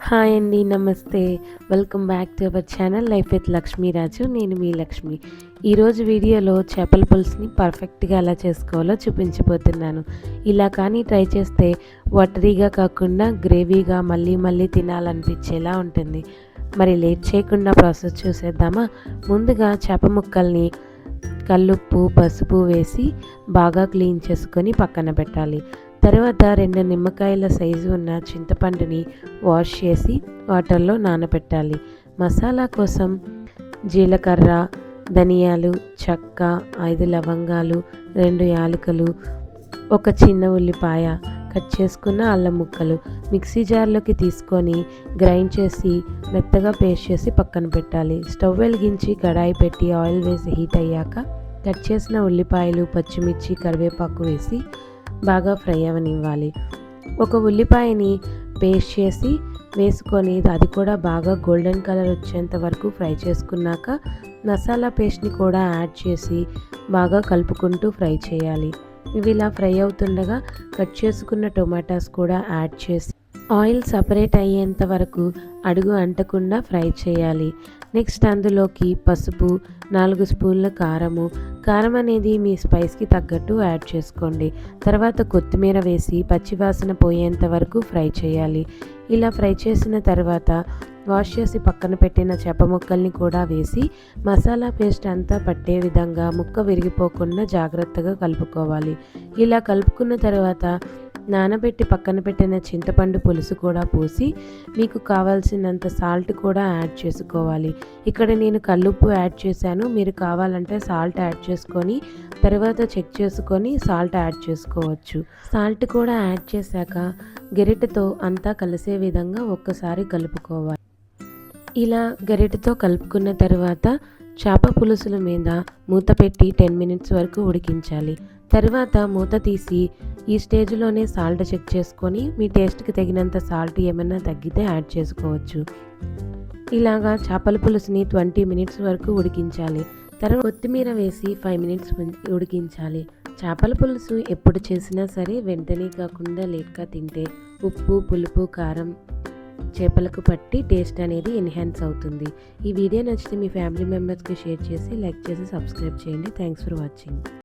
Hi అండి. నమస్తే. Welcome back to our channel life with Lakshmiraju. నేను మీ లక్ష్మి. ఈరోజు వీడియోలో చేపల పులుసుని పర్ఫెక్ట్గా ఎలా చేసుకోవాలో చూపించబోతున్నాను. ఇలా కానీ ట్రై చేస్తే వాటరీగా కాకుండా గ్రేవీగా మళ్ళీ మళ్ళీ తినాలనిపించేలా ఉంటుంది. మరి లేట్ చేయకుండా ప్రాసెస్ చూసేద్దామా? ముందుగా చేప ముక్కల్ని కల్లుప్పు, పసుపు వేసి బాగా క్లీన్ చేసుకొని పక్కన పెట్టాలి. తర్వాత 2 నిమ్మకాయల సైజు ఉన్న చింతపండుని వాష్ చేసి వాటర్లో నానబెట్టాలి. మసాలా కోసం జీలకర్ర, ధనియాలు, చెక్క, 5 లవంగాలు, 2 యాలకులు, ఒక చిన్న ఉల్లిపాయ, కట్ చేసుకున్న అల్లం ముక్కలు మిక్సీ జార్లోకి తీసుకొని గ్రైండ్ చేసి మెత్తగా పేస్ట్ చేసి పక్కన పెట్టాలి. స్టవ్ వెలిగించి కడాయి పెట్టి ఆయిల్ వేసి హీట్ అయ్యాక కట్ చేసిన ఉల్లిపాయలు, పచ్చిమిర్చి, కరివేపాకు వేసి బాగా ఫ్రై అవనివ్వాలి. ఒక ఉల్లిపాయని పేస్ట్ చేసి వేసుకొని అది కూడా బాగా గోల్డెన్ కలర్ వచ్చేంత వరకు ఫ్రై చేసుకున్నాక మసాలా పేస్ట్ని కూడా యాడ్ చేసి బాగా కలుపుకుంటూ ఫ్రై చేయాలి. ఇవి ఇలా ఫ్రై అవుతుండగా కట్ చేసుకున్న టొమాటోస్ కూడా యాడ్ చేసి ఆయిల్ సపరేట్ అయ్యేంత వరకు అడుగు అంటకుండా ఫ్రై చేయాలి. నెక్స్ట్ అందులోకి పసుపు, 4 స్పూన్ల కారం అనేది మీ స్పైస్కి తగ్గట్టు యాడ్ చేసుకోండి. తర్వాత కొత్తిమీర వేసి పచ్చివాసన పోయేంత వరకు ఫ్రై చేయాలి. ఇలా ఫ్రై చేసిన తర్వాత వాష్ చేసి పక్కన పెట్టిన చేప ముక్కల్ని కూడా వేసి మసాలా పేస్ట్ అంతా పట్టే విధంగా ముక్క విరిగిపోకుండా జాగ్రత్తగా కలుపుకోవాలి. ఇలా కలుపుకున్న తర్వాత నానబెట్టి పక్కన పెట్టిన చింతపండు పులుసు కూడా పోసి మీకు కావాల్సినంత సాల్ట్ కూడా యాడ్ చేసుకోవాలి. ఇక్కడ నేను కల్లుప్పు యాడ్ చేశాను. మీరు కావాలంటే సాల్ట్ యాడ్ చేసుకొని తర్వాత చెక్ చేసుకొని సాల్ట్ యాడ్ చేసుకోవచ్చు. సాల్ట్ కూడా యాడ్ చేశాక గరిటెతో అంతా కలిసే విధంగా ఒక్కసారి కలుపుకోవాలి. ఇలా గరిటెతో కలుపుకున్న తర్వాత చేప పులుసుల మీద మూత పెట్టి 10 మినిట్స్ వరకు ఉడికించాలి. తర్వాత మూత తీసి ఈ స్టేజ్లోనే సాల్ట్ చెక్ చేసుకొని మీ టేస్ట్కి తగినంత సాల్ట్ ఏమైనా తగ్గితే యాడ్ చేసుకోవచ్చు. ఇలాగా చేపల పులుసుని 20 మినిట్స్ వరకు ఉడికించాలి. తర్వాత కొత్తిమీర వేసి 5 మినిట్స్ ఉడికించాలి. చేపల పులుసు ఎప్పుడు చేసినా సరే వెంటనే కాకుండా లేట్గా తింటే ఉప్పు, పులుపు, కారం చేపలకు పట్టి టేస్ట్ అనేది ఎన్హాన్స్ అవుతుంది. ఈ వీడియో నచ్చితే మీ ఫ్యామిలీ మెంబర్స్కి షేర్ చేసి లైక్ చేసి సబ్స్క్రైబ్ చేయండి. Thanks for watching.